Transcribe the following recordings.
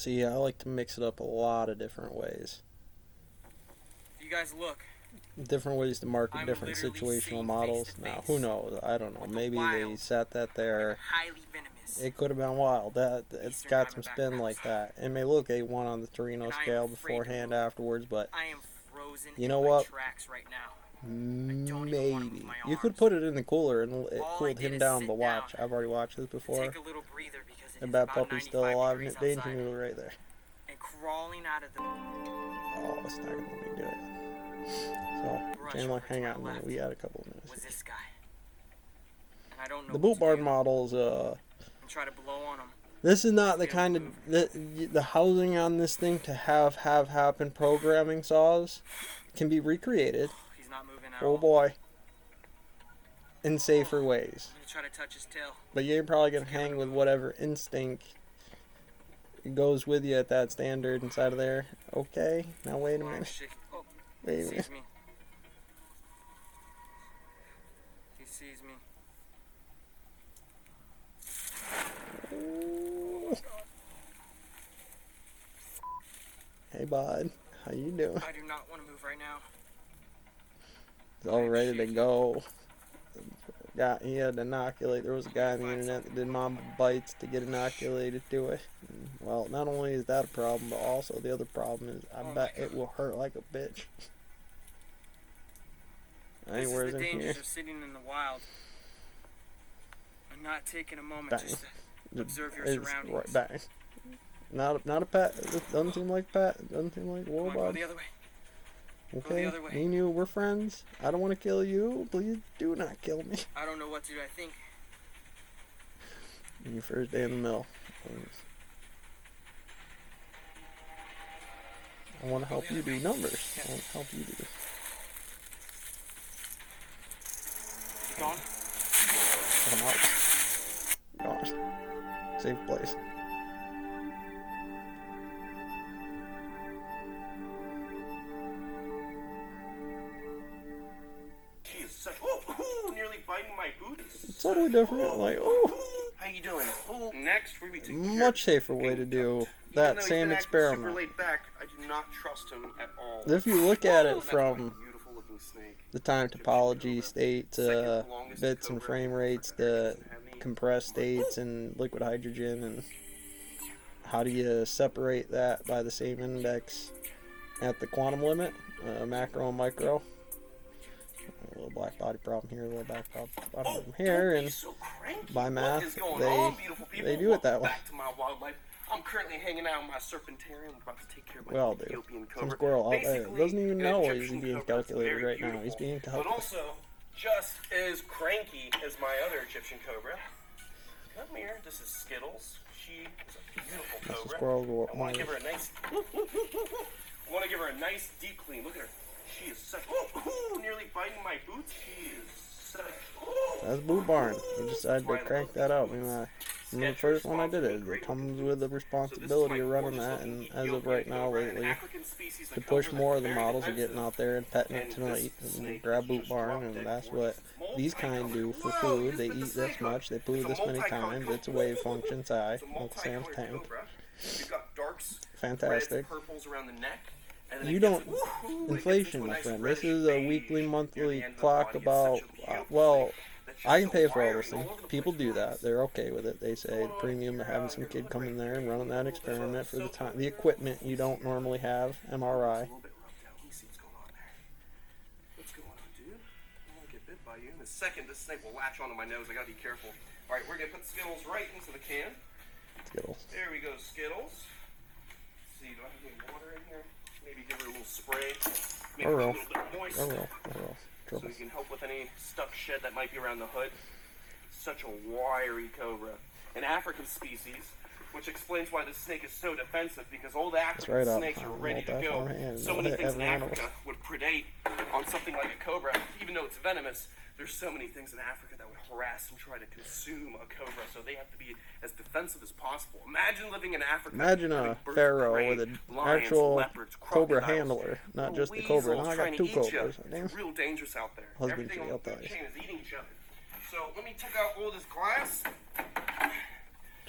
See, I like to mix it up a lot of different ways. You guys look. Different ways to market I'm different literally situational seeing models. face to Now, face who knows? I don't know. with the Maybe they wild set that and there. highly venomous It could have been wild. That it's Eastern got some Diamondback spin mouse. like that. It may look A1 on the Torino And I am scale afraid to beforehand, move. afterwards, but I am frozen you in know my what? tracks right now. Don't even want to move Maybe my you could arms. put it in the cooler and it All I cooled did him is down. sit But watch, down I've already watched this before. take a little breather because it And is that about puppy's still 95 alive degrees in danger outside. mood right there. And crawling out of the Oh, it's not gonna let me do it. So, brush Chandler, over to hang my on a minute. left We got a couple of minutes. was this guy. And I don't know The what Boot to Barn do. models, And try to blow on him. this is not the kind of the housing on this thing to have happen programming saws can be recreated. He's not moving at Oh all. boy. In safer ways. I'm gonna try to touch his tail. But you're probably gonna hang with whatever instinct goes with you at that standard inside of there. Okay, now wait a minute. Oh, Wait he a minute. sees me. He sees me. Ooh. Hey bud, how you doing? I do not want to move right now. He's all ready to go. He had to inoculate. There was a guy on the internet that did Mamba bites to get inoculated to it. And, well, not only is that a problem, but also the other problem is I bet it will hurt like a bitch. This is Anywhere's the in here. dangers of sitting in the wild and not taking a moment Bang. just to observe your It's surroundings. right back. Not a pet. It doesn't seem like a pet. It doesn't seem like a Come on, go robot. the other way. Okay, the other way. me and you, we're friends. I don't want to kill you. Please do not kill me. I don't know what to do. I think Your first day in the mill. I want to help you do numbers. I want to help you do. gone. I'm out. Gone. Safe place. Nearly biting my boot. It's totally different. Like, oh, How you doing? Next, we take care much safer way to do that same experiment. Super laid back, I do not trust him at all. If you look at it That's from my beautiful looking snake. the time topology state to bits and frame rates to compressed states and liquid hydrogen, and how do you separate that by the same index at the quantum limit, macro and micro. A little black body problem here, a little black body problem here, and by math they do it that way. Back to my wildlife. I'm currently hanging out in my serpentarium, about to take care of my Well, dude, Ethiopian some cobra. squirrel out there Basically, doesn't even an know he's Egyptian being cobra that's calculated very right now. beautiful, He's being but calculated. also just as cranky as my other Egyptian cobra. Come here, this is Skittles. She is a beautiful That's a cobra. squirrel. I want to give her a nice. I want to give her a nice deep clean. Look at her. She is such. Nearly biting my boots. She is such. That's Boot Barn. We decided to crank that out. The first one I did it comes with the responsibility of running that, and as of right now, lately, to push more of the models are getting out there and petting it tonight and grab Boot Barn, and that's what these kind do for food. They eat this much, they poo this many times. It's a wave function size, like Sam's tank. Fantastic. You don't inflation, my friend. This is a weekly, monthly clock about. Well, I can pay for all those things. People do that. They're okay with it. They say the premium of having some kid come in there and running that experiment for the time, the equipment you don't normally have, MRI. What's going on, dude? I won't get bit by you. In a second, this snake will latch onto my nose. I gotta be careful. All right, we're gonna put Skittles right into the can. Skittles. There we go, Skittles. Let's see, do I have any water in here? Maybe give her a little spray. Make it a little bit moist. So you can help with any stuck shed that might be around the hood. Such a wiry cobra. An African species, which explains why this snake is so defensive, because old African snakes are ready to go. So many things in Africa would predate on something like a cobra. Even though it's venomous, there's so many things in Africa that would harass and try to consume a cobra, so they have to be as defensive as possible. Imagine living in Africa. Imagine a pharaoh with an actual cobra handler, not just the cobra. Now I got two cobras. It's real dangerous out there. Husband Everything on the food chain is eating each other. So let me take out all this glass.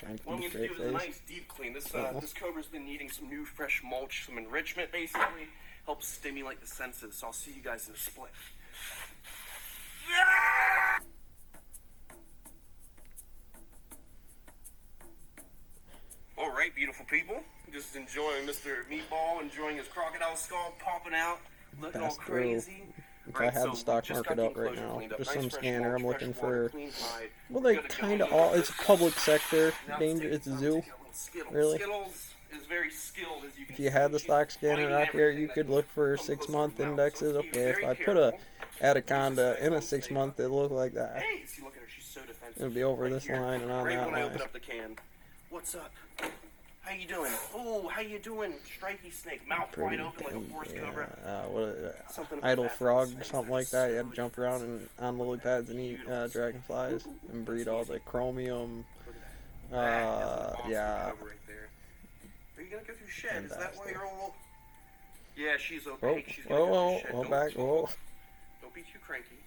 Trying to What I'm keep a going to straight do is a face. nice deep clean. This cobra's been needing some new fresh mulch, some enrichment basically. Helps stimulate the senses. So I'll see you guys in a split. Alright, beautiful people. Just enjoying Mr. Meatball, enjoying his crocodile skull popping out, looking all Pass through. crazy. If I have the stock market up right now, just some scanner. I'm looking for, well, they kind of all, it's a public sector danger. It's a zoo, really. Skittles is very skilled, as you can If you had the see. stock scanner out here, you could look for 6-month indexes. Okay, if I put a Anaconda in a 6-month, it looked like that. Hey, see, look at her. She's so defensive. It'll be over Right this here. line and on Right that when I line. open up the can. What's up? How you doing? Oh, how you doing? Stripey snake, mouth wide open like a forest cobra. Something about Idle that frog, snake something that like is that. You so had to jump around and on lily pads and eat dragonflies and breed all the chromium. Look at that. That is a monster Yeah. cobra right there. Are you gonna go through shed? Is that why Fantastic. you're all? Yeah, she's Whoa, okay. She's gonna go whoa, through shed. whoa, Don't- back, whoa. Don't be too cranky.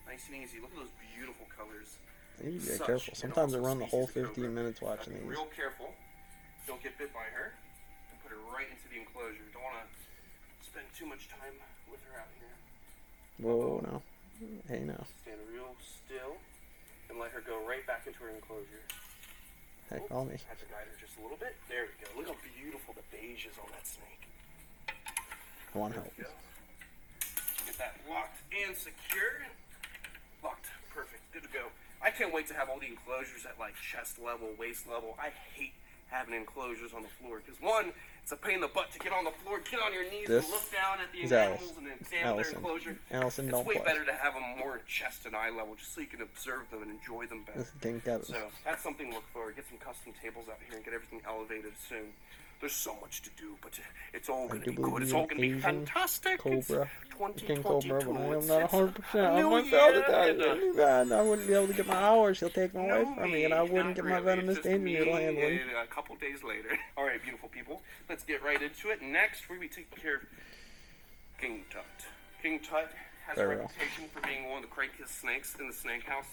Nice and easy. Look at those beautiful colors. You need to get Such careful. an Sometimes I awesome run the whole species of 15 cobra. minutes watching Be these. real careful. Don't get bit by her. And put her right into the enclosure. Don't want to spend too much time with her out here. Whoa, no. Hey, no. Stand real still and let her go right back into her enclosure. Hey, call me. Had to guide her just a little bit. There we go. Look how beautiful the beige is on that snake. I want There help. we go. Get that locked and secured. Locked. Perfect. Good to go. I can't wait to have all the enclosures at like chest level, waist level. I hate having enclosures on the floor because one, it's a pain in the butt to get on the floor, get on your knees, This and look down at the is animals and examine their Allison. enclosure. Allison, It's don't way play. better to have them more chest and eye level, just so you can observe them and enjoy them better. This is King Kevin. So that's something to look for. Get some custom tables out here and get everything elevated soon. There's so much to do, but it's all going to do be believe good. It's in all going to be Asian fantastic. Cobra. It's King Cobra, but I am It's not 100% on New myself. Year, I wouldn't be able to get my hours. He'll take them away from me, and I wouldn't not get my really. venomous It's just danger me needle handling. and a couple days later. All right, beautiful people. Let's get right into it. Next, we're going to be taking care of King Tut. King Tut has a Very well. reputation for being one of the crankiest snakes in the snake house.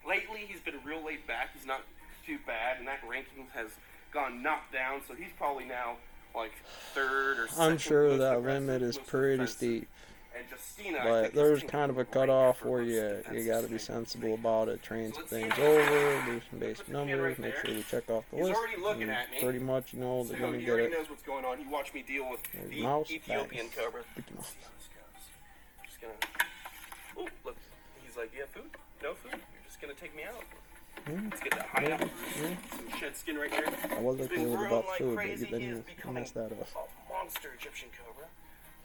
Lately, he's been real laid back. He's not too bad, and that ranking has gone knocked down, so he's probably now like third or second. I'm sure most that aggressive, limit is most pretty defensive. steep, And Justina, I but think, there's is kind of a right cutoff for where most you defensive got to be snake. sensible about it. Train some Let's things see. over, do some basic Put the can numbers, right make there. sure we check off the He's list. already looking and at me. pretty much you know So they're gonna he get already it. knows what's going on. He watched me deal with There's the mouse, Ethiopian bags. cobra. Freaking Let's mouse. see how this goes. Just gonna. Oh, look. He's like, yeah, food? No food? You're just gonna take me out. Let's get that hide out. Some shed skin right here. I was He's okay been with growing about like food, but crazy. then He is you becoming messed that up. a monster Egyptian cobra.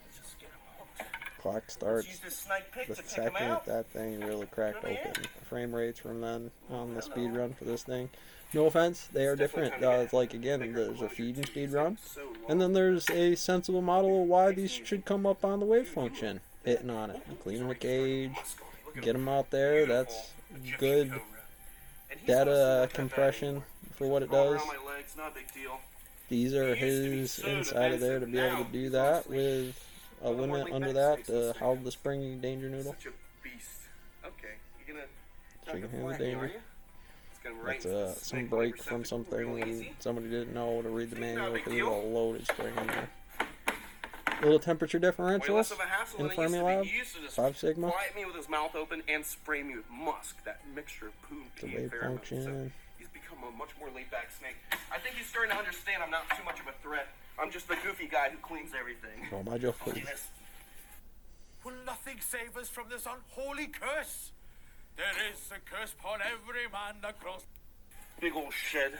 Let's just get him hooked. Clock Let's starts use this snipe pick the to pick him second out. that thing really cracked Come here. open. Frame rates from then on the speed run for this thing. No offense, they are It's definitely different. time to It's get like again, bigger there's a enclosure. feed and speed run, So long. and then there's a sensible model of why these should come up on the wave function. Hitting on it, cleaning the cage, get them out there. That's good data compression for what it does. These are his inside of there to be able to do that with a limit under that to how the springy danger noodle. Such a beast. Okay, you're gonna. Chicken not hand gonna with flatten me, danger. are you? It's gonna right That's into the some snake break receptacle, from something real when easy. somebody didn't know to read the manual big because there's deal. a loaded spring in there. Little temperature Way less differentials of a hassle in than it used to Fermilab, be. He used to just 5 Sigma. quiet me with his mouth open and spray me with musk, that mixture of poo, The pee, and wave pheromone. So function. he's become a much more laid-back snake. I think he's starting to understand I'm not too much of a threat. I'm just the goofy guy who cleans everything. Oh my Joe, Look please. at this. Will nothing save us from this unholy curse? There is a curse upon every man across. Big old shed.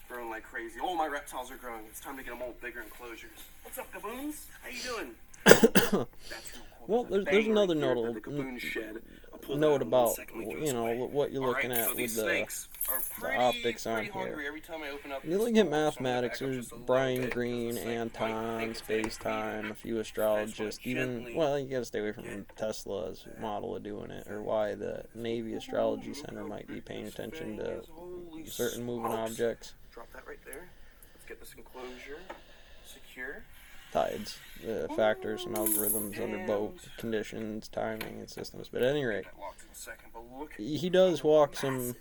Growing like crazy. All my reptiles are growing. It's time to get them all bigger enclosures. What's up, Gaboons? How you doing? That's real cool. Well, there's Bang another right there note- for the Gaboon shed. I'll pull that Note out in about 1 second. Let me throw you this know away. what you're looking Alright, at so with these the snakes are pretty, optics on pretty hungry here. every time I open up You this look at bowl, so I'm gonna mathematics. back up There's just a little Brian bit, Greene, 'cause the snake might Anton, think it's Space Time, a few astrologists. Even well, you gotta stay away from Tesla's model of doing it, or why the Navy Astrology Center might be paying attention to Holy certain moving smokes. objects. Drop that right there. Let's get this enclosure secure. Tides, factors, some algorithms under boat conditions, timing, and systems. But at any rate, That locked in a second, but look. he does walk some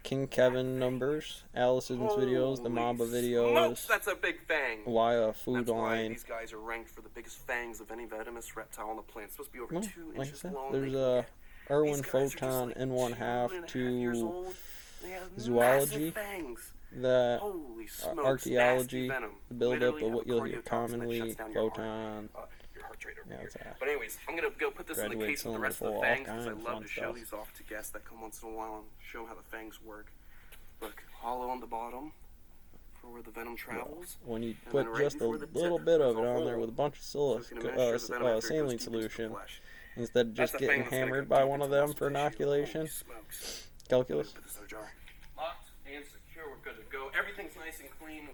King Kevin numbers, Allison's videos, the Mamba videos, Smokes, that's a big fang. Waya Food That's why Line. these guys are ranked for the biggest fangs of any venomous reptile on the planet. It's supposed to be over Well, 2 like I inches said, long. there's They a can Irwin These guys are just Photon like N1/2 2.5 years to old. They have zoology, massive fangs. the Holy smokes, archaeology, nasty venom. the buildup Literally of what have a you'll hear cardiotoxin that commonly, shuts down your heart. Photon, Your heart rate over yeah, here. it's a But anyways, I'm gonna go put this in the graduate case with the cylinder rest of full the of all fangs because I kinds of love fun to show stuff. these off to guests that come once in a while and show them how the fangs work. Look, hollow on the bottom for where the venom travels. when you And put then right just a before the tip, little bit of there's it a on there hole. with a bunch of So it's gonna administer the venom after it goes saline deep into the solution, flesh. instead of just That's a getting fang that's gonna hammered go by deep one of into the them for muscle tissue. inoculation, Holy smokes. calculus. Put this in a jar. Locked and secure. We're good to go. Everything's nice and clean.